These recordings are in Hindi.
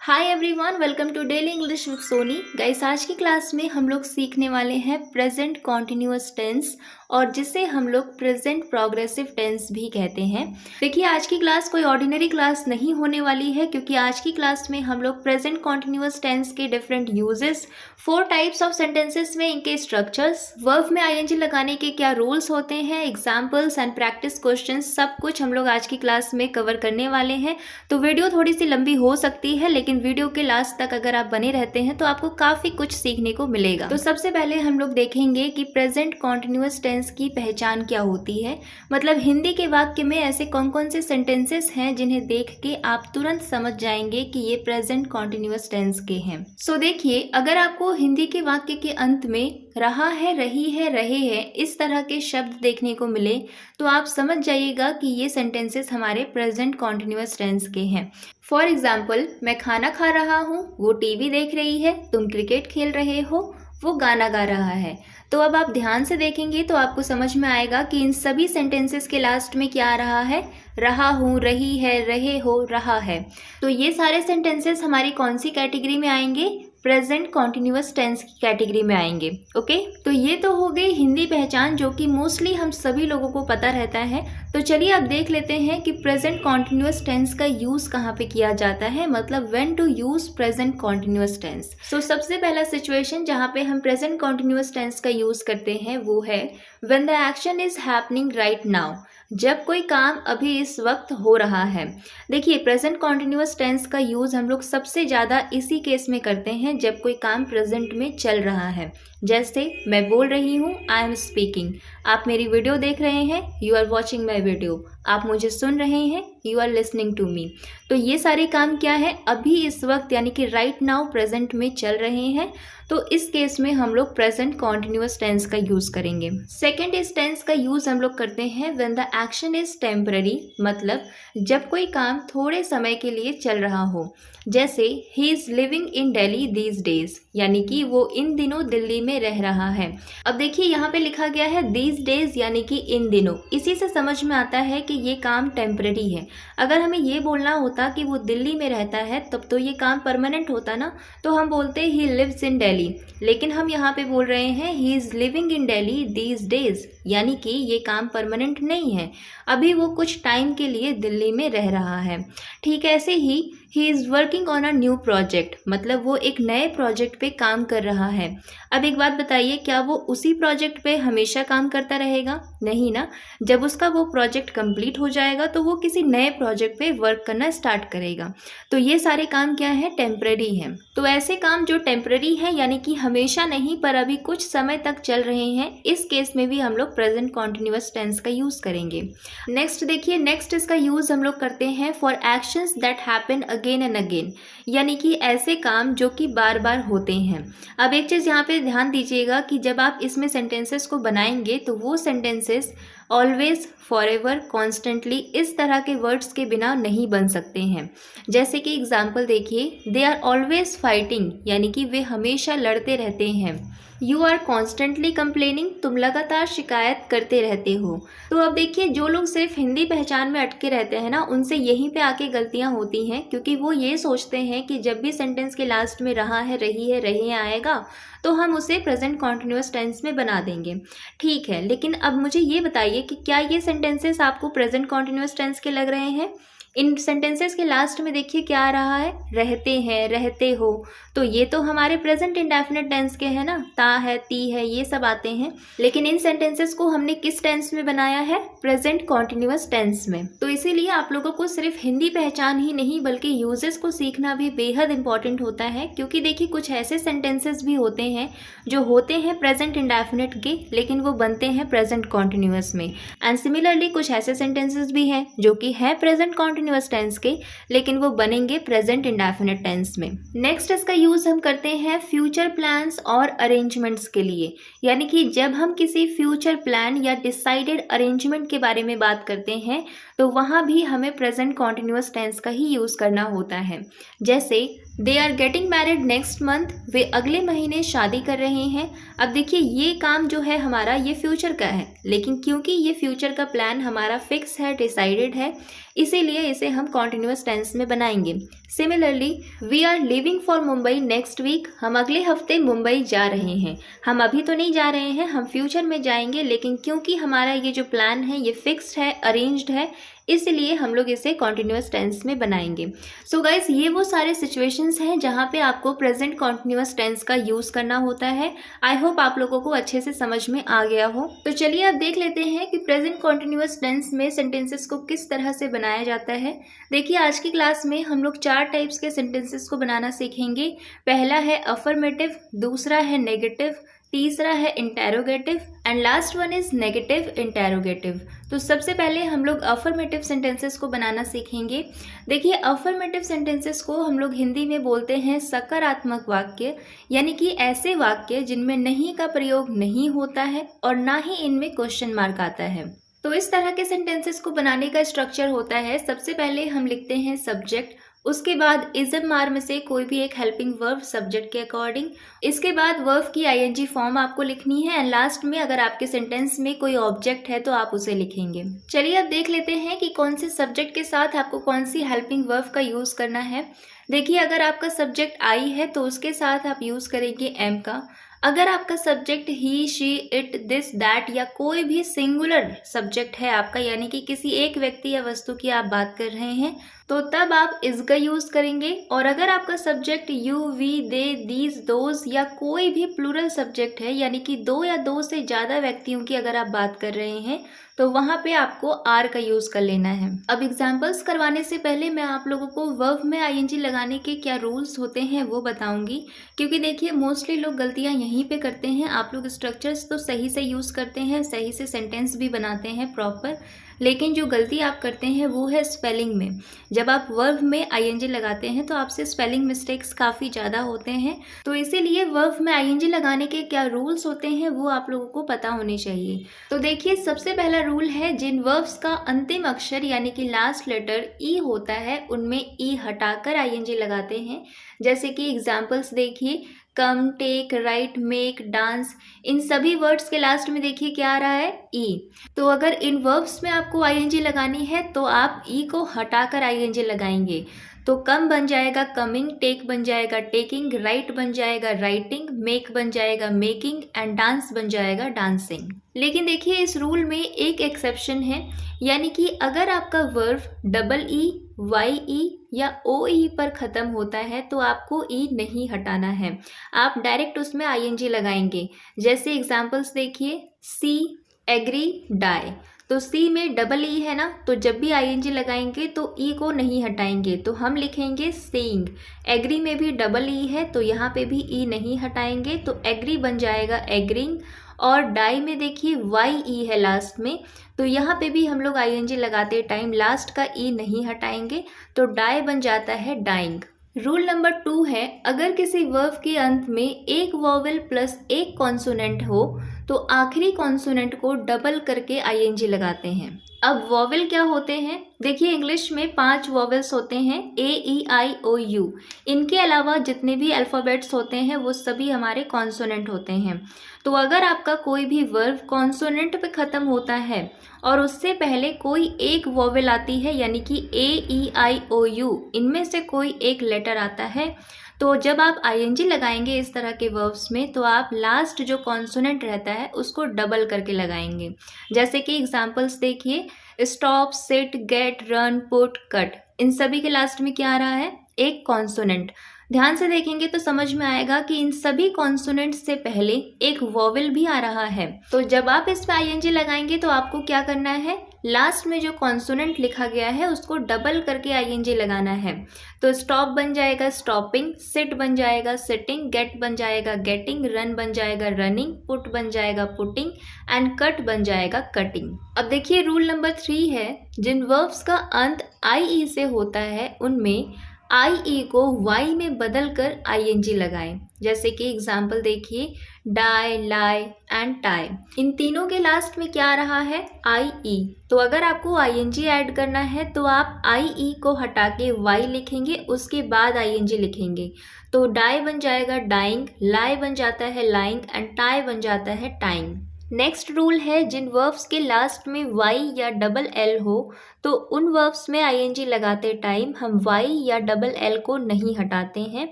Hi everyone, welcome to daily English with Soni. Guys, आज की क्लास में हम लोग सीखने वाले हैं प्रेजेंट कॉन्टिन्यूअस टेंस और जिसे हम लोग प्रेजेंट प्रोग्रेसिव टेंस भी कहते हैं। देखिए, आज की क्लास कोई ऑर्डिनरी क्लास नहीं होने वाली है क्योंकि आज की क्लास में हम लोग प्रेजेंट कॉन्टिन्यूअस टेंस के different uses, 4 types of sentences में इनके स्ट्रक्चर्स, वर्ब में आईएनजी लगाने के क्या रूल्स होते हैं, एग्जाम्पल्स एंड प्रैक्टिस क्वेश्चंस, सब कुछ हम लोग आज की क्लास में कवर करने वाले हैं। तो वीडियो थोड़ी सी लंबी हो सकती है, लेकिन वीडियो के लास्ट तक अगर आप बने रहते हैं तो आपको काफी कुछ सीखने को मिलेगा। तो सबसे पहले हम लोग देखेंगे कि प्रेजेंट कॉन्टिन्यूअस टेंस की पहचान क्या होती है। मतलब हिंदी के वाक्य में ऐसे कौन कौन से सेंटेंसेस हैं जिन्हें देख के आप तुरंत समझ जाएंगे कि ये प्रेजेंट कॉन्टिन्यूअस टेंस के हैं। सो देखिए, अगर आपको हिंदी के वाक्य के अंत में रहा है, रही है, रहे हैं इस तरह के शब्द देखने को मिले तो आप समझ जाइएगा कि ये सेंटेंसेस हमारे प्रेजेंट कॉन्टिन्यूअस टेंस के हैं। फॉर एग्जाम्पल, मैं खाना खा रहा हूँ, वो टीवी देख रही है, तुम क्रिकेट खेल रहे हो, वो गाना गा रहा है। तो अब आप ध्यान से देखेंगे तो आपको समझ में आएगा कि इन सभी सेंटेंसेस के लास्ट में क्या आ रहा है, रहा हूँ, रही है, रहे हो, रहा है। तो ये सारे सेंटेंसेस हमारी कौन सी कैटेगरी में आएंगे? प्रेजेंट कॉन्टिन्यूअस टेंस की कैटेगरी में आएंगे। ओके, तो ये तो हो गई हिंदी पहचान जो कि मोस्टली हम सभी लोगों को पता रहता है। तो चलिए अब देख लेते हैं कि प्रेजेंट कॉन्टिन्यूअस टेंस का यूज कहाँ पे किया जाता है, मतलब when to use present continuous tense. So सबसे पहला सिचुएशन जहाँ पे हम प्रेजेंट कॉन्टिन्यूअस टेंस का यूज करते हैं वो है when the action is happening right now, जब कोई काम अभी इस वक्त हो रहा है। देखिए, प्रेजेंट कॉन्टिन्यूअस टेंस का यूज हम लोग सबसे ज्यादा इसी केस में करते हैं जब कोई काम प्रेजेंट में चल रहा है। जैसे मैं बोल रही हूँ, आई एम स्पीकिंग। आप मेरी वीडियो देख रहे हैं, you are watching my video. आप मुझे सुन रहे हैं, you are listening to me. तो ये सारे काम क्या है, अभी इस वक्त यानी कि राइट नाउ प्रेजेंट में चल रहे हैं। तो इस केस में हम लोग प्रेजेंट कॉन्टिन्यूअस टेंस का यूज करेंगे। सेकेंड, इस टेंस का यूज हम लोग करते हैं when the action is temporary, मतलब जब कोई काम थोड़े समय के लिए चल रहा हो। जैसे he is living in Delhi these days, यानी कि वो इन दिनों दिल्ली में रह रहा है। अब देखिए, यहाँ पे लिखा गया है दीज डेज यानी कि इन दिनों। इसी से समझ में आता है कि ये काम टेम्पररी है। अगर हमें ये बोलना होता कि वो दिल्ली में रहता है तब तो ये काम परमानेंट होता ना, तो हम बोलते ही लिव्स इन दिल्ली। लेकिन हम यहाँ पे बोल रहे हैं he is living in Delhi these days, यानी कि ये काम परमानेंट नहीं है, अभी वो कुछ टाइम के लिए दिल्ली में रह रहा है। ठीक ऐसे ही ही is working on a new project, मतलब वो एक नए प्रोजेक्ट पे काम कर रहा है। अब एक बात बताइए, क्या वो उसी प्रोजेक्ट पे हमेशा काम करता रहेगा? नहीं ना। जब उसका वो प्रोजेक्ट कंप्लीट हो जाएगा तो वो किसी नए प्रोजेक्ट पे वर्क करना स्टार्ट करेगा। तो ये सारे काम क्या है, टेम्पररी हैं। तो ऐसे काम जो टेम्पररी हैं यानी कि हमेशा नहीं पर अभी कुछ समय तक चल रहे हैं, इस केस में भी हम लोग प्रेजेंट कॉन्टिन्यूअस टेंस का यूज करेंगे। नेक्स्ट देखिए, नेक्स्ट इसका यूज हम लोग करते हैं for actions that happen again and again, यानी कि ऐसे काम जो कि बार बार होते हैं। अब एक चीज़ यहाँ पे ध्यान दीजिएगा कि जब आप इसमें सेंटेंसेस को बनाएंगे तो वो सेंटेंसेस ऑलवेज, फॉरएवर, कॉन्स्टेंटली इस तरह के वर्ड्स के बिना नहीं बन सकते हैं। जैसे कि एग्जाम्पल देखिए, दे आर ऑलवेज फाइटिंग, यानी कि वे हमेशा लड़ते रहते हैं। यू आर कॉन्स्टेंटली कंप्लेनिंग, तुम लगातार शिकायत करते रहते हो। तो अब देखिए, जो लोग सिर्फ हिंदी पहचान में अटके रहते हैं ना, उनसे यहीं पे आके गलतियां होती हैं, क्योंकि वो ये सोचते हैं कि जब भी सेंटेंस के लास्ट में रहा है, रही है, रहे आएगा तो हम उसे प्रेजेंट कॉन्टिन्यूअस टेंस में बना देंगे। ठीक है, लेकिन अब मुझे ये बताइए कि क्या ये सेंटेंसेस आपको प्रेजेंट कॉन्टिन्यूअस टेंस के लग रहे हैं? इन सेंटेंसेस के लास्ट में देखिए क्या आ रहा है, रहते हैं, रहते हो। तो ये तो हमारे प्रेजेंट इंडेफिनिट टेंस के हैं ना, ता है, ती है, ये सब आते हैं। लेकिन इन सेंटेंसेस को हमने किस टेंस में बनाया है? प्रेजेंट कॉन्टिन्यूअस टेंस में। तो इसीलिए आप लोगों को सिर्फ हिंदी पहचान ही नहीं बल्कि यूजेस को सीखना भी बेहद इंपॉर्टेंट होता है, क्योंकि देखिए कुछ ऐसे सेंटेंसेस भी होते हैं जो होते हैं प्रेजेंट इंडेफिनिट के, लेकिन वो बनते हैं प्रेजेंट कॉन्टिन्यूअस में। एंड सिमिलरली कुछ ऐसे सेंटेंसेस भी हैं जो कि है प्रेजेंट कॉन्टिन्यूअस टेंस के, लेकिन वो बनेंगे प्रेजेंट इंडेफिनिट टेंस में। नेक्स्ट इसका यूज हम करते हैं फ्यूचर प्लान्स और अरेंजमेंट्स के लिए, यानी कि जब हम किसी फ्यूचर प्लान या डिसाइडेड अरेंजमेंट के बारे में बात करते हैं तो वहाँ भी हमें प्रेजेंट कॉन्टिन्यूअस टेंस का ही यूज़ करना होता है। जैसे they are getting married next month, वे अगले महीने शादी कर रहे हैं। अब देखिए ये काम जो है हमारा ये फ्यूचर का है, लेकिन क्योंकि ये फ्यूचर का प्लान हमारा फिक्स है, डिसाइडेड है, इसीलिए इसे हम कॉन्टिन्यूअस टेंस में बनाएंगे। Similarly we are living for Mumbai next week, हम अगले हफ्ते मुंबई जा रहे हैं। हम अभी तो नहीं जा रहे हैं, हम फ्यूचर में जाएंगे, लेकिन क्योंकि हमारा ये जो प्लान है ये फिक्स्ड है, अरेंज्ड है, इसलिए हम लोग इसे कॉन्टिन्यूअस टेंस में बनाएंगे। सो गाइस ये वो सारे सिचुएशंस हैं जहाँ पे आपको प्रेजेंट कॉन्टिन्यूअस टेंस का यूज़ करना होता है। आई होप आप लोगों को अच्छे से समझ में आ गया हो। तो चलिए अब देख लेते हैं कि प्रेजेंट कॉन्टिन्यूअस टेंस में सेंटेंसेस को किस तरह से बनाया जाता है। देखिए आज की क्लास में हम लोग 4 टाइप्स के सेंटेंसेस को बनाना सीखेंगे। पहला है अफर्मेटिव, दूसरा है नेगेटिव, तीसरा है interrogative and last one is negative interrogative. तो सबसे पहले हम लोग अफर्मेटिव सेंटेंसेस को बनाना सीखेंगे। देखिए अफर्मेटिव सेंटेंसेस को हम लोग हिंदी में बोलते हैं सकारात्मक वाक्य, यानी कि ऐसे वाक्य जिनमें नहीं का प्रयोग नहीं होता है और ना ही इनमें क्वेश्चन मार्क आता है। तो इस तरह के सेंटेंसेस को बनाने का स्ट्रक्चर होता है, सबसे पहले हम लिखते हैं सब्जेक्ट, उसके बाद इज़म मार में से कोई भी एक हेल्पिंग वर्ब सब्जेक्ट के अकॉर्डिंग, इसके बाद वर्ब की आईएनजी फॉर्म आपको लिखनी है एंड लास्ट में अगर आपके सेंटेंस में कोई ऑब्जेक्ट है तो आप उसे लिखेंगे। चलिए अब देख लेते हैं कि कौन से सब्जेक्ट के साथ आपको कौन सी हेल्पिंग वर्ब का यूज़ करना है। देखिए अगर आपका सब्जेक्ट आई है तो उसके साथ आप यूज़ करेंगे एम का। अगर आपका subject he, she, it, this, that या कोई भी सिंगुलर सब्जेक्ट है आपका, यानी कि किसी एक व्यक्ति या वस्तु की आप बात कर रहे हैं, तो तब आप इज का यूज़ करेंगे। और अगर आपका subject you, we, they, these, those या कोई भी प्लूरल सब्जेक्ट है, यानी कि 2 या 2 से ज़्यादा व्यक्तियों की अगर आप बात कर रहे हैं, तो वहाँ पे आपको आर का यूज़ कर लेना है। अब एग्जाम्पल्स करवाने से पहले मैं आप लोगों को वर्ब में आईएनजी लगाने के क्या रूल्स होते हैं वो बताऊंगी, क्योंकि देखिए मोस्टली लोग गलतियाँ यहीं पे करते हैं। आप लोग स्ट्रक्चर्स तो सही से यूज़ करते हैं, सही से सेंटेंस भी बनाते हैं प्रॉपर, लेकिन जो गलती आप करते हैं वो है स्पेलिंग में। जब आप वर्ब में आईएनजी लगाते हैं तो आपसे स्पेलिंग मिस्टेक्स काफ़ी ज़्यादा होते हैं, तो इसीलिए वर्ब में आईएनजी लगाने के क्या रूल्स होते हैं वो आप लोगों को पता होने चाहिए। तो देखिए सबसे पहला रूल है, जिन वर्ब्स का अंतिम अक्षर यानी कि लास्ट लेटर ई होता है उनमें ई हटाकर आईएनजी लगाते हैं। जैसे कि एग्जाम्पल्स देखिए, कम, टेक, राइट, मेक, डांस, इन सभी वर्ड्स के लास्ट में देखिए क्या आ रहा है, ई। तो अगर इन वर्ब्स में आपको आईएनजी लगानी है तो आप ई को हटाकर आईएनजी लगाएंगे। तो कम बन जाएगा कमिंग, टेक बन जाएगा टेकिंग, राइट बन जाएगा राइटिंग, मेक बन जाएगा मेकिंग एंड डांस बन जाएगा डांसिंग। लेकिन देखिए इस रूल में एक एक्सेप्शन है, यानी कि अगर आपका वर्ब डबल ई, वाई ई या ओ ई पर ख़त्म होता है तो आपको ई नहीं हटाना है, आप डायरेक्ट उसमें आईएनजी लगाएंगे। जैसे एग्जांपल्स देखिए, सी, एग्री, डाई, तो सी में डबल ई है ना, तो जब भी आईएनजी लगाएंगे तो ई को नहीं हटाएंगे, तो हम लिखेंगे सेइंग। एग्री में भी डबल ई है तो यहाँ पे भी ई नहीं हटाएंगे, तो एग्री बन जाएगा एग्रिंग। और डाई में देखिए वाई ई है लास्ट में, तो यहाँ पे भी हम लोग आईएनजी लगाते टाइम लास्ट का ई नहीं हटाएंगे, तो डाई बन जाता है डाइंग। रूल नंबर 2 है, अगर किसी वर्ब के अंत में एक वॉवेल प्लस एक कॉन्सोनेंट हो तो आखिरी कॉन्सोनेंट को डबल करके आईएनजी लगाते हैं। अब वॉवेल क्या होते हैं, देखिए इंग्लिश में 5 वॉवेल्स होते हैं, ए, ई, आई, ओ, यू। इनके अलावा जितने भी अल्फ़ाबेट्स होते हैं वो सभी हमारे कॉन्सोनेंट होते हैं। तो अगर आपका कोई भी वर्ब कॉन्सोनेंट पे ख़त्म होता है और उससे पहले कोई एक वॉवेल आती है, यानी कि ए, ई, आई, ओ, यू, इनमें से कोई एक लेटर आता है, तो जब आप आईएनजी लगाएंगे इस तरह के वर्ब्स में तो आप लास्ट जो कॉन्सोनेंट रहता है उसको डबल करके लगाएंगे। जैसे कि एग्जांपल्स देखिए, stop, sit, get, run, put, cut, इन सभी के लास्ट में क्या आ रहा है, एक कॉन्सोनेंट। ध्यान से देखेंगे तो समझ में आएगा कि इन सभी कॉन्सोनेंट से पहले एक वॉवेल भी आ रहा है। तो जब आप इस पे आईएनजी लगाएंगे तो आपको क्या करना है, लास्ट में जो कॉन्सोनेंट लिखा गया है उसको डबल करके आईएनजी लगाना है। तो स्टॉप बन जाएगा स्टॉपिंग, सिट बन जाएगा सिटिंग, गेट बन जाएगा गेटिंग, रन बन जाएगा रनिंग, पुट बन जाएगा पुटिंग एंड कट बन जाएगा कटिंग। अब देखिए रूल नंबर 3 है, जिन वर्ब्स का अंत आई ई से होता है उनमें आई ई को वाई में बदल कर आईएनजी लगाएं। जैसे कि एग्जाम्पल देखिए, डाई, लाई एंड टाई। इन तीनों के लास्ट में क्या आ रहा है? आई ई। तो अगर आपको आईएनजी ऐड करना है तो आप आई ई को हटा के वाई लिखेंगे, उसके बाद आईएनजी लिखेंगे। तो डाई बन जाएगा डाइंग, लाई बन जाता है लाइंग एंड टाई बन जाता है टाइंग। नेक्स्ट रूल है, जिन वर्ब्स के लास्ट में वाई या डबल एल हो तो उन वर्ब्स में आईएनजी लगाते टाइम हम वाई या डबल एल को नहीं हटाते हैं।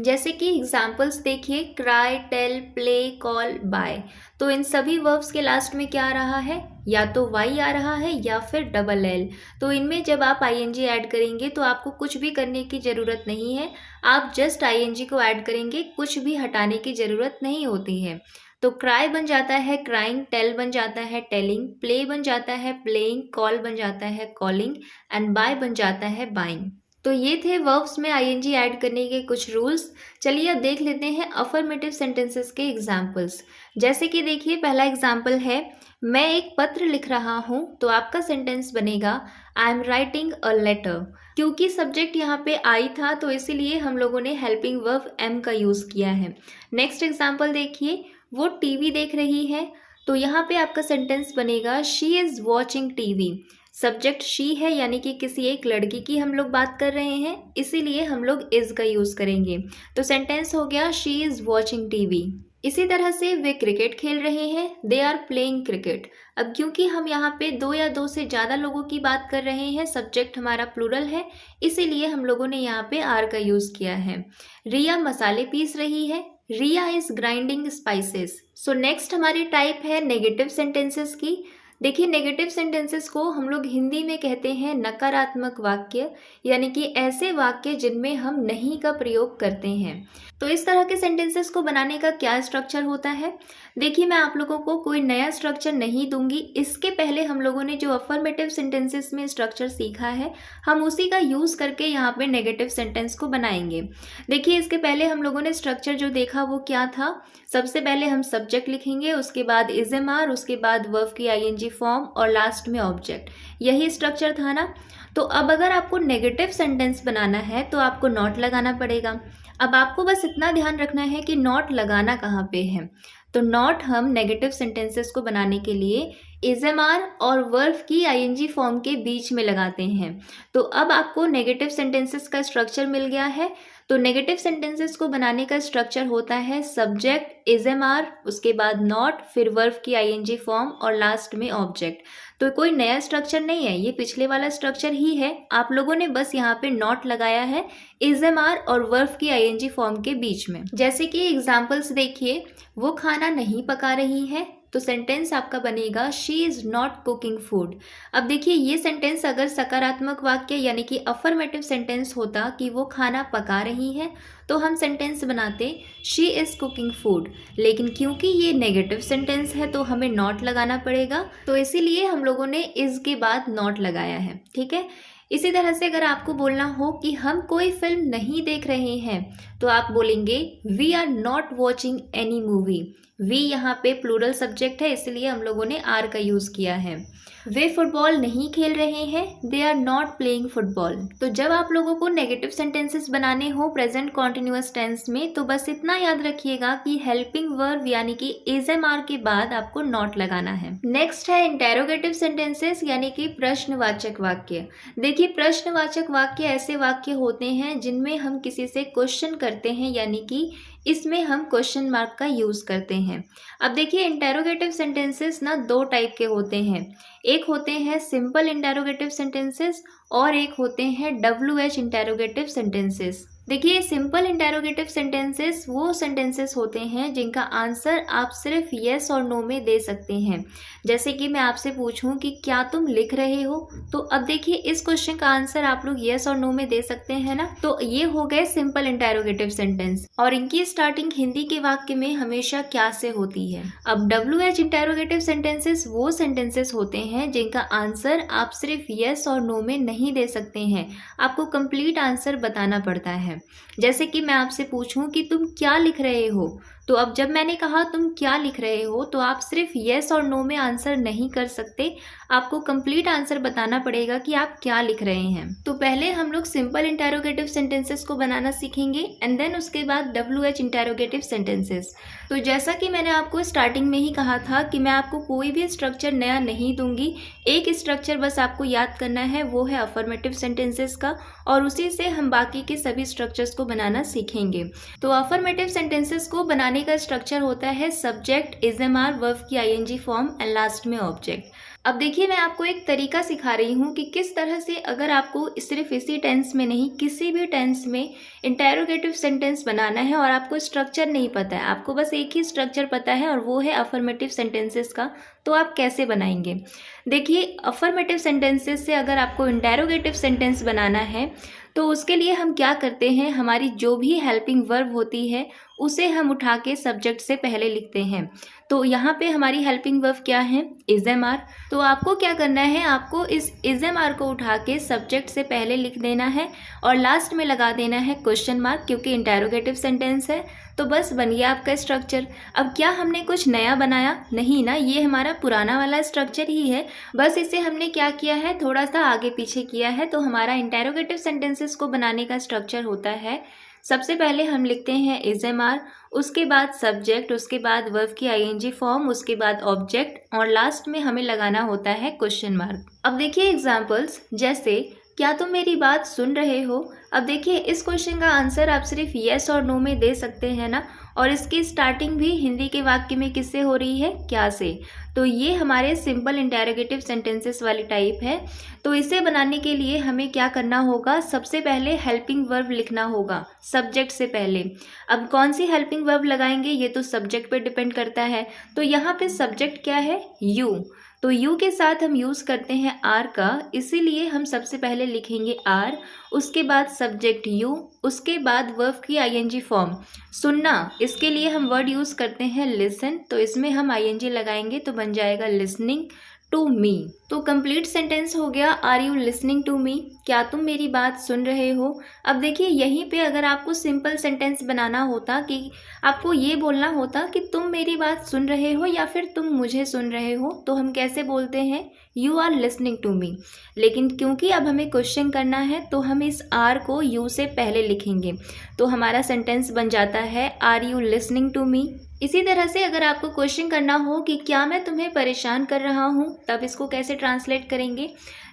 जैसे कि एग्जांपल्स देखिए, cry, tell, play, call, buy. तो इन सभी वर्ब्स के लास्ट में क्या आ रहा है? या तो वाई आ रहा है या फिर डबल एल। तो इनमें जब आप आईएनजी ऐड करेंगे तो आपको कुछ भी करने की ज़रूरत नहीं है, आप जस्ट आईएनजी को ऐड करेंगे, कुछ भी हटाने की ज़रूरत नहीं होती है। तो क्राई बन जाता है क्राइंग, टेल बन जाता है टेलिंग, प्ले बन जाता है प्लेइंग, कॉल बन जाता है कॉलिंग एंड बाय बन जाता है बाइंग। तो ये थे वर्ब्स में आईएनजी ऐड करने के कुछ रूल्स। चलिए अब देख लेते हैं अफर्मेटिव सेंटेंसेस के एग्जाम्पल्स। जैसे कि देखिए, पहला एग्जाम्पल है, मैं एक पत्र लिख रहा हूँ। तो आपका सेंटेंस बनेगा I am writing a letter. क्योंकि सब्जेक्ट यहाँ पे आई था तो इसीलिए हम लोगों ने हेल्पिंग वर्ब एम का यूज़ किया है। नेक्स्ट एग्जाम्पल देखिए, वो टीवी देख रही है। तो यहाँ पे आपका सेंटेंस बनेगा she is watching TV. Subject she है, यानी कि किसी एक लड़की की हम लोग बात कर रहे हैं, इसीलिए हम लोग इज़ का यूज़ करेंगे। तो सेंटेंस हो गया शी इज़ वॉचिंग टीवी। इसी तरह से वे क्रिकेट खेल रहे हैं, दे आर प्लेइंग क्रिकेट। अब क्योंकि हम यहाँ पे दो या दो से ज़्यादा लोगों की बात कर रहे हैं, सब्जेक्ट हमारा प्लूरल है, इसीलिए हम लोगों ने यहाँ पे आर का यूज़ किया है। रिया मसाले पीस रही है, Riya is grinding spices. So next हमारी टाइप है नेगेटिव सेंटेंसेस की। देखिए, नेगेटिव सेंटेंसेस को हम लोग हिंदी में कहते हैं नकारात्मक वाक्य, यानी कि ऐसे वाक्य जिनमें हम नहीं का प्रयोग करते हैं। तो इस तरह के सेंटेंसेस को बनाने का क्या स्ट्रक्चर होता है? देखिए, मैं आप लोगों को कोई नया स्ट्रक्चर नहीं दूंगी। इसके पहले हम लोगों ने जो अफर्मेटिव सेंटेंसेस में स्ट्रक्चर सीखा है, हम उसी का यूज़ करके यहाँ पे नेगेटिव सेंटेंस को बनाएंगे। देखिए, इसके पहले हम लोगों ने स्ट्रक्चर जो देखा वो क्या था? सबसे पहले हम सब्जेक्ट लिखेंगे, उसके बाद इज एम आर, उसके बाद वर्ब की आईएनजी फॉर्म और लास्ट में ऑब्जेक्ट। यही स्ट्रक्चर था ना? तो अब अगर आपको नेगेटिव सेंटेंस बनाना है तो आपको नॉट लगाना पड़ेगा। अब आपको बस इतना ध्यान रखना है कि नॉट लगाना कहाँ पे है। तो नॉट हम नेगेटिव सेंटेंसेस को बनाने के लिए इज एम आर और वर्ब की आईएनजी फॉर्म के बीच में लगाते हैं। तो अब आपको नेगेटिव सेंटेंसेस का स्ट्रक्चर मिल गया है। तो नेगेटिव सेंटेंसेस को बनाने का स्ट्रक्चर होता है सब्जेक्ट, इज एम आर, उसके बाद नॉट, फिर वर्ब की आईएनजी फॉर्म और लास्ट में ऑब्जेक्ट। तो कोई नया स्ट्रक्चर नहीं है, ये पिछले वाला स्ट्रक्चर ही है। आप लोगों ने बस यहाँ पे नॉट लगाया है इज एम आर और वर्ब की आईएनजी फॉर्म के बीच में। जैसे कि एग्जाम्पल्स देखिए, वो खाना नहीं पका रही है। तो सेंटेंस आपका बनेगा she is not cooking food. अब देखिए, ये सेंटेंस अगर सकारात्मक वाक्य यानी कि अफर्मेटिव सेंटेंस होता कि वो खाना पका रही है, तो हम सेंटेंस बनाते शी इज़ कुकिंग फूड। लेकिन क्योंकि ये नेगेटिव सेंटेंस है तो हमें नॉट लगाना पड़ेगा, तो इसीलिए हम लोगों ने इज़ के बाद नॉट लगाया है। ठीक है। इसी तरह से अगर आपको बोलना हो कि हम कोई फिल्म नहीं देख रहे हैं, तो आप बोलेंगे we are not watching any movie. We यहाँ पे प्लूरल सब्जेक्ट है, इसलिए हम लोगों ने आर का यूज़ किया है। वे फुटबॉल नहीं खेल रहे हैं, they are not playing football. तो जब आप लोगों को नेगेटिव सेंटेंसेस बनाने हो प्रेजेंट कॉन्टिन्यूअस टेंस में, तो बस इतना याद रखिएगा कि हेल्पिंग वर्ब यानी कि इज एम आर के बाद आपको नॉट लगाना है। नेक्स्ट है इंटेरोगेटिव सेंटेंसेस यानी कि प्रश्नवाचक वाक्य। देखिए, प्रश्नवाचक वाक्य ऐसे वाक्य होते हैं जिनमें हम किसी से क्वेश्चन करते हैं, यानी कि इसमें हम क्वेश्चन मार्क का यूज़ करते हैं। अब देखिए, इंटेरोगेटिव सेंटेंसेस ना दो टाइप के होते हैं। एक होते हैं सिंपल इंटेरोगेटिव सेंटेंसेस और एक होते हैं WH इंटेरोगेटिव सेंटेंसेस। देखिए, सिंपल इंटेरोगेटिव सेंटेंसेस वो सेंटेंसेस होते हैं जिनका आंसर आप सिर्फ येस और नो में दे सकते हैं। जैसे कि मैं आपसे पूछूं कि क्या तुम लिख रहे हो, तो अब देखिए इस क्वेश्चन का आंसर आप लोग येस और नो में दे सकते हैं ना। तो ये हो गए सिंपल इंटेरोगेटिव सेंटेंस और इनकी स्टार्टिंग हिंदी के वाक्य में हमेशा क्या से होती है। अब WH इंटेरोगेटिव सेंटेंसेस वो सेंटेंसेस होते हैं जिनका आंसर आप सिर्फ येस और नो में नहीं दे सकते हैं, आपको कंप्लीट आंसर बताना पड़ता है। जैसे कि मैं आपसे पूछूं कि तुम क्या लिख रहे हो, तो अब जब मैंने कहा तुम क्या लिख रहे हो, तो आप सिर्फ येस और नो में आंसर नहीं कर सकते, आपको कंप्लीट आंसर बताना पड़ेगा कि आप क्या लिख रहे हैं। तो पहले हम लोग सिंपल इंटेरोगेटिव सेंटेंसेस को बनाना सीखेंगे एंड देन उसके बाद WH इंटेरोगेटिव सेंटेंसेस। तो जैसा कि मैंने आपको स्टार्टिंग में ही कहा था कि मैं आपको कोई भी स्ट्रक्चर नया नहीं दूंगी, एक स्ट्रक्चर बस आपको याद करना है, वो है अफर्मेटिव सेंटेंसेस का, और उसी से हम बाकी के सभी स्ट्रक्चर्स को बनाना सीखेंगे। तो अफर्मेटिव सेंटेंसेस को बनाने का स्ट्रक्चर होता है सब्जेक्ट, इज़एमआर, वर्ब की ING फॉर्म एंड लास्ट में ऑब्जेक्ट। अब देखिए मैं आपको एक तरीका सिखा रही हूँ कि किस तरह से अगर आपको सिर्फ इसी टेंस में नहीं किसी भी टेंस में इंटेरोगेटिव सेंटेंस बनाना है और आपको स्ट्रक्चर नहीं पता है, आपको बस एक ही स्ट्रक्चर पता है और वो है अफर्मेटिव सेंटेंसेस का, तो आप कैसे बनाएंगे। देखिए अफर्मेटिव सेंटेंसेस से अगर आपको इंटेरोगेटिव सेंटेंस बनाना है तो उसके लिए हम क्या करते हैं, हमारी जो भी हेल्पिंग वर्ब होती है उसे हम उठा के सब्जेक्ट से पहले लिखते हैं। तो यहाँ पे हमारी हेल्पिंग वर्ब क्या है, इज़एमआर। तो आपको क्या करना है, आपको इस इज़एमआर को उठा के सब्जेक्ट से पहले लिख देना है और लास्ट में लगा देना है क्वेश्चन मार्क, क्योंकि इंटेरोगेटिव सेंटेंस है। तो बस बन गया आपका स्ट्रक्चर। अब क्या हमने कुछ नया बनाया, नहीं ना, ये हमारा पुराना वाला स्ट्रक्चर ही है, बस इसे हमने क्या किया है, थोड़ा सा आगे पीछे किया है। तो हमारा इंटेरोगेटिव सेंटेंसेस को बनाने का स्ट्रक्चर होता है, सबसे पहले हम लिखते हैं इज़एमआर, उसके बाद सब्जेक्ट, उसके बाद वर्ब की ING फॉर्म, उसके बाद ऑब्जेक्ट और लास्ट में हमें लगाना होता है क्वेश्चन मार्क। अब देखिए एग्जांपल्स, जैसे क्या तुम मेरी बात सुन रहे हो। अब देखिए इस क्वेश्चन का आंसर आप सिर्फ येस और नो में दे सकते हैं ना, और इसकी स्टार्टिंग भी हिंदी के वाक्य में किससे हो रही है, क्या से। तो ये हमारे सिंपल इंटेरोगेटिव सेंटेंसेस वाली टाइप है। तो इसे बनाने के लिए हमें क्या करना होगा, सबसे पहले हेल्पिंग वर्ब लिखना होगा सब्जेक्ट से पहले। अब कौन सी हेल्पिंग वर्ब लगाएंगे ये तो सब्जेक्ट पे डिपेंड करता है। तो यहाँ पे सब्जेक्ट क्या है, यू, तो यू के साथ हम यूज़ करते हैं आर का, इसीलिए हम सबसे पहले लिखेंगे आर, उसके बाद सब्जेक्ट यू, उसके बाद वर्ब की ING फॉर्म। सुनना, इसके लिए हम वर्ड यूज़ करते हैं लिसन, तो इसमें हम ING लगाएंगे तो बन जाएगा लिसनिंग टू मी। तो कंप्लीट सेंटेंस हो गया, are you listening to me, क्या तुम मेरी बात सुन रहे हो। अब देखिए यहीं पे अगर आपको सिंपल सेंटेंस बनाना होता कि आपको ये बोलना होता कि तुम मेरी बात सुन रहे हो या फिर तुम मुझे सुन रहे हो, तो हम कैसे बोलते हैं, you are listening to me. लेकिन क्योंकि अब हमें क्वेश्चन करना है तो हम इस आर को यू से पहले लिखेंगे, तो हमारा सेंटेंस बन जाता है are you listening to me. इसी तरह से अगर आपको क्वेश्चन करना हो कि क्या मैं तुम्हें परेशान कर रहा हूँ, तब इसको कैसे ट्रांसलेट करेंगे।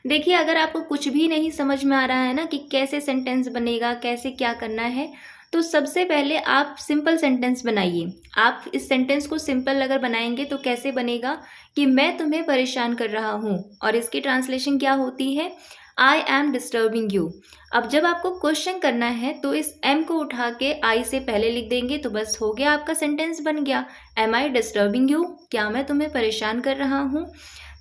देखिए अगर आपको कुछ भी नहीं समझ में आ रहा है ना कि कैसे सेंटेंस बनेगा, कैसे क्या करना है, तो सबसे पहले आप सिंपल सेंटेंस बनाइए। आप इस सेंटेंस को सिंपल अगर बनाएंगे तो कैसे बनेगा कि मैं तुम्हें परेशान कर रहा हूँ, और इसकी ट्रांसलेशन क्या होती है, आई एम डिस्टर्बिंग यू। अब जब आपको क्वेश्चन करना है तो इस एम को उठा के आई से पहले लिख देंगे, तो बस हो गया, आपका सेंटेंस बन गया, एम आई डिस्टर्बिंग यू, क्या मैं तुम्हें परेशान कर रहा हूँ।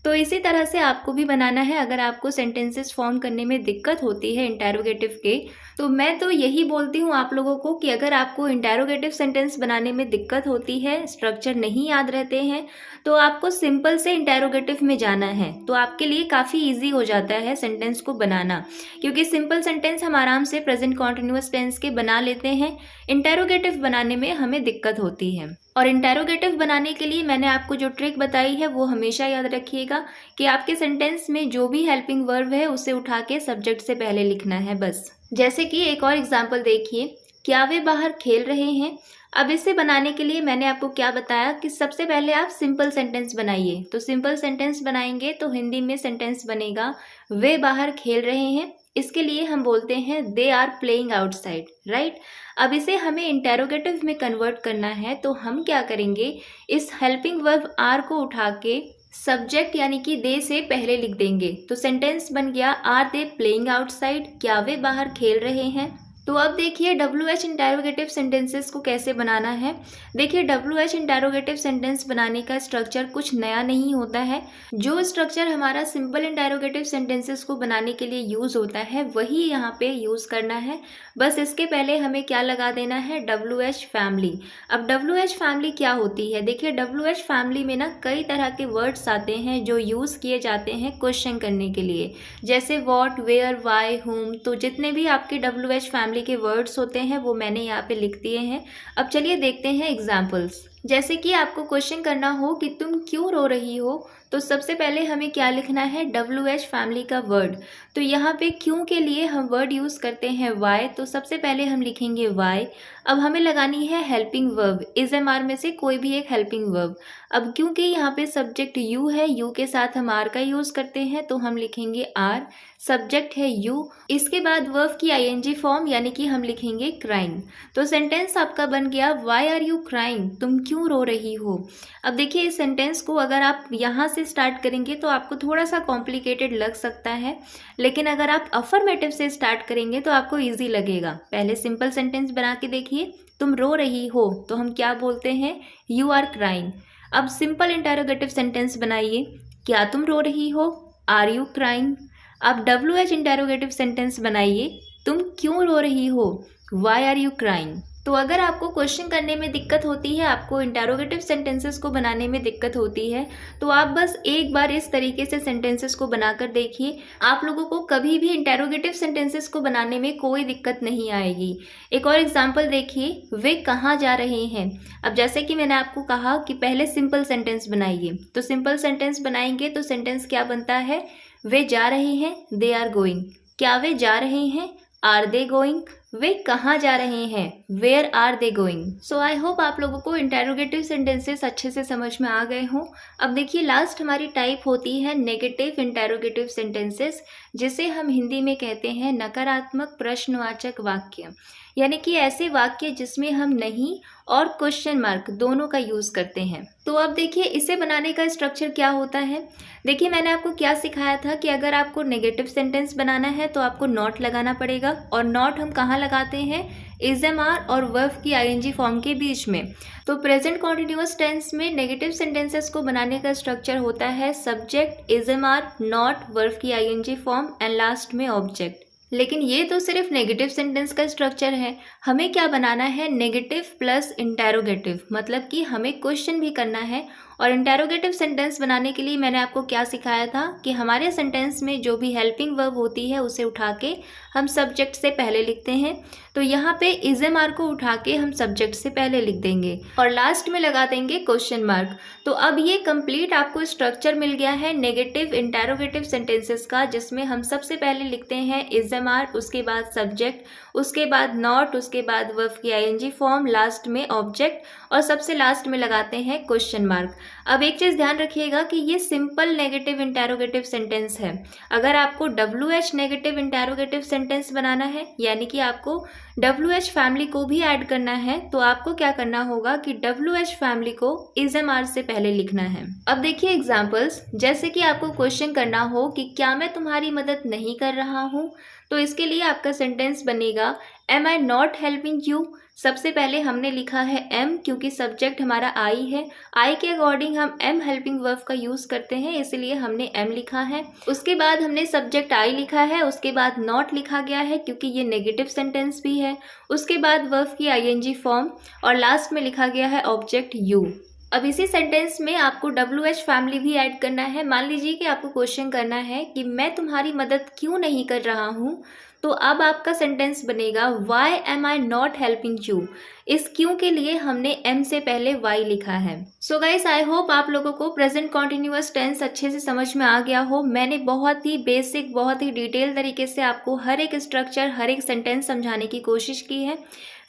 तो इसी तरह से आपको भी बनाना है। अगर आपको सेंटेंसेस फॉर्म करने में दिक्कत होती है इंटेरोगेटिव के, तो मैं तो यही बोलती हूँ आप लोगों को कि अगर आपको इंटेरोगेटिव सेंटेंस बनाने में दिक्कत होती है, स्ट्रक्चर नहीं याद रहते हैं, तो आपको सिंपल से इंटेरोगेटिव में जाना है, तो आपके लिए काफ़ी इजी हो जाता है सेंटेंस को बनाना, क्योंकि सिंपल सेंटेंस हम आराम से प्रेजेंट कॉन्टिन्यूअस टेंस के बना लेते हैं, इंटेरोगेटिव बनाने में हमें दिक्कत होती है। और इंटेरोगेटिव बनाने के लिए मैंने आपको जो ट्रिक बताई है वो हमेशा याद रखिएगा कि आपके सेंटेंस में जो भी हेल्पिंग वर्ब है उसे उठा के सब्जेक्ट से पहले लिखना है बस। जैसे कि एक और एग्जांपल देखिए, क्या वे बाहर खेल रहे हैं। अब इसे बनाने के लिए मैंने आपको क्या बताया कि सबसे पहले आप सिंपल सेंटेंस बनाइए। तो सिंपल सेंटेंस बनाएंगे तो हिंदी में सेंटेंस बनेगा वे बाहर खेल रहे हैं। इसके लिए हम बोलते हैं they are playing outside, right. अब इसे हमें इंटेरोगेटिव में कन्वर्ट करना है, तो हम क्या करेंगे, इस हेल्पिंग वर्ब आर को उठा के सब्जेक्ट यानी कि दे से पहले लिख देंगे। तो सेंटेंस बन गया आर दे प्लेइंग आउटसाइड, क्या वे बाहर खेल रहे हैं। तो अब देखिए WH इंटेरोगेटिव सेंटेंसेस को कैसे बनाना है। देखिए WH इंटेरोगेटिव सेंटेंस बनाने का स्ट्रक्चर कुछ नया नहीं होता है। जो स्ट्रक्चर हमारा सिंपल इंटेरोगेटिव सेंटेंसेस को बनाने के लिए यूज़ होता है वही यहाँ पे यूज़ करना है। बस इसके पहले हमें क्या लगा देना है, WH फैमिली। अब WH फैमिली क्या होती है, देखिए WH फैमिली में ना कई तरह के वर्ड्स आते हैं जो यूज़ किए जाते हैं क्वेश्चन करने के लिए, जैसे व्हाट, वेयर, वाई, हुम। तो जितने भी आपके WH फैमिली फैमिली के वर्ड्स होते हैं वो मैंने यहाँ पे लिख दिए हैं। अब चलिए देखते हैं एग्जाम्पल्स। जैसे कि आपको क्वेश्चन करना हो कि तुम क्यों रो रही हो, तो सबसे पहले हमें क्या लिखना है, WH फैमिली का वर्ड। तो यहाँ पे क्यों के लिए हम वर्ड यूज़ करते हैं वाई, तो सबसे पहले हम लिखेंगे वाई। अब हमें लगानी है helping verb, is am are में से कोई भी एक हेल्पिंग वर्ब। अब क्योंकि यहाँ पे सब्जेक्ट यू है, यू के साथ हम आर का यूज़ करते हैं तो हम लिखेंगे आर। सब्जेक्ट है यू, इसके बाद वर्ब की आईएनजी फॉर्म यानी कि हम लिखेंगे क्राइंग। तो सेंटेंस आपका बन गया वाई आर यू क्राइंग, तुम क्यों रो रही हो। अब देखिए इस सेंटेंस को अगर आप यहाँ से स्टार्ट करेंगे तो आपको थोड़ा सा कॉम्प्लिकेटेड लग सकता है, लेकिन अगर आप अफर्मेटिव से स्टार्ट करेंगे तो आपको ईजी लगेगा। पहले सिंपल सेंटेंस बना के देखिए, तुम रो रही हो तो हम क्या बोलते हैं, यू आर क्राइंग। अब सिंपल इंटेरोगेटिव सेंटेंस बनाइए, क्या तुम रो रही हो, आर यू क्राइंग। अब WH इंटेरोगेटिव सेंटेंस बनाइए, तुम क्यों रो रही हो, वाई आर यू क्राइंग। तो अगर आपको क्वेश्चन करने में दिक्कत होती है, आपको इंटेरोगेटिव सेंटेंसेस को बनाने में दिक्कत होती है, तो आप बस एक बार इस तरीके से सेंटेंसेस को बनाकर देखिए, आप लोगों को कभी भी इंटेरोगेटिव सेंटेंसेस को बनाने में कोई दिक्कत नहीं आएगी। एक और एग्जांपल देखिए, वे कहाँ जा रहे हैं। अब जैसे कि मैंने आपको कहा कि पहले सिंपल सेंटेंस बनाइए, तो सिंपल सेंटेंस बनाएंगे तो सेंटेंस क्या बनता है, वे जा रहे हैं, दे आर गोइंग। क्या वे जा रहे हैं, आर दे गोइंग। वे कहाँ जा रहे हैं, where are they going. So I hope आप लोगों को इंटेरोगेटिव सेंटेंसेस अच्छे से समझ में आ गए हों। अब देखिए लास्ट हमारी टाइप होती है नेगेटिव इंटेरोगेटिव सेंटेंसेस, जिसे हम हिंदी में कहते हैं नकारात्मक प्रश्नवाचक वाक्य, यानी कि ऐसे वाक्य जिसमें हम नहीं और क्वेश्चन मार्क दोनों का यूज़ करते हैं। तो अब देखिए इसे बनाने का स्ट्रक्चर क्या होता है। देखिए मैंने आपको क्या सिखाया था कि अगर आपको नेगेटिव सेंटेंस बनाना है तो आपको नॉट लगाना पड़ेगा, और नॉट हम कहाँ लगाते हैं, इज एम आर और वर्ब की आईएनजी फॉर्म के बीच में। तो प्रेजेंट कॉन्टिन्यूअस टेंस में नेगेटिव सेंटेंसेस को बनाने का स्ट्रक्चर होता है subject, is am are, not, verb की आईएनजी फॉर्म एंड लास्ट में ऑब्जेक्ट। लेकिन ये तो सिर्फ नेगेटिव सेंटेंस का स्ट्रक्चर है, हमें क्या बनाना है, नेगेटिव प्लस इंटेरोगेटिव, मतलब कि हमें क्वेश्चन भी करना है। और इंटेरोगेटिव सेंटेंस बनाने के लिए मैंने आपको क्या सिखाया था कि हमारे सेंटेंस में जो भी हेल्पिंग वर्ब होती है उसे उठा के हम सब्जेक्ट से पहले लिखते हैं। तो यहाँ पे इज एम आर को उठा के हम सब्जेक्ट से पहले लिख देंगे और लास्ट में लगा देंगे क्वेश्चन मार्क। तो अब ये कंप्लीट आपको स्ट्रक्चर मिल गया है नेगेटिव इंटेरोगेटिव सेंटेंसेस का, जिसमें हम सबसे पहले लिखते हैं इज एम आर, उसके बाद सब्जेक्ट, उसके बाद नॉट, उसके बाद वर्ब की आईएनजी फॉर्म, लास्ट में ऑब्जेक्ट और सबसे लास्ट में लगाते हैं क्वेश्चन मार्क। अब एक चीज़ ध्यान रखिएगा कि ये सिंपल नेगेटिव इंटेरोगेटिव सेंटेंस है। अगर आपको WH नेगेटिव इंटेरोगेटिव सेंटेंस बनाना है, यानी कि आपको WH फैमिली को भी ऐड करना है, तो आपको क्या करना होगा कि WH फैमिली को इज एम आर से पहले लिखना है। अब देखिए एग्जाम्पल्स, जैसे कि आपको क्वेश्चन करना हो कि क्या मैं तुम्हारी मदद नहीं कर रहा हूँ, तो इसके लिए आपका सेंटेंस बनेगा am I not helping you. सबसे पहले हमने लिखा है एम, क्योंकि सब्जेक्ट हमारा आई है, आई के अकॉर्डिंग हम एम हेल्पिंग वर्ब का यूज़ करते हैं, इसलिए हमने एम लिखा है। उसके बाद हमने सब्जेक्ट आई लिखा है, उसके बाद नॉट लिखा गया है क्योंकि ये नेगेटिव सेंटेंस भी है, उसके बाद वर्ब की आईएनजी फॉर्म और लास्ट में लिखा गया है ऑब्जेक्ट यू। अब इसी सेंटेंस में आपको WH फैमिली भी ऐड करना है। मान लीजिए कि आपको क्वेश्चन करना है कि मैं तुम्हारी मदद क्यों नहीं कर रहा हूँ, तो अब आपका सेंटेंस बनेगा why am I not helping you. इस क्यों के लिए हमने एम से पहले वाई लिखा है। सो गाइस आई होप आप लोगों को प्रेजेंट कॉन्टिन्यूअस टेंस अच्छे से समझ में आ गया हो। मैंने बहुत ही बेसिक, बहुत ही डिटेल तरीके से आपको हर एक स्ट्रक्चर, हर एक सेंटेंस समझाने की कोशिश की है।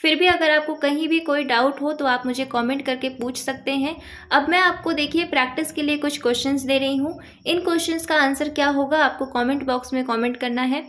फिर भी अगर आपको कहीं भी कोई डाउट हो तो आप मुझे कमेंट करके पूछ सकते हैं। अब मैं आपको देखिए प्रैक्टिस के लिए कुछ क्वेश्चंस दे रही हूँ। इन क्वेश्चंस का आंसर क्या होगा आपको कमेंट बॉक्स में कमेंट करना है।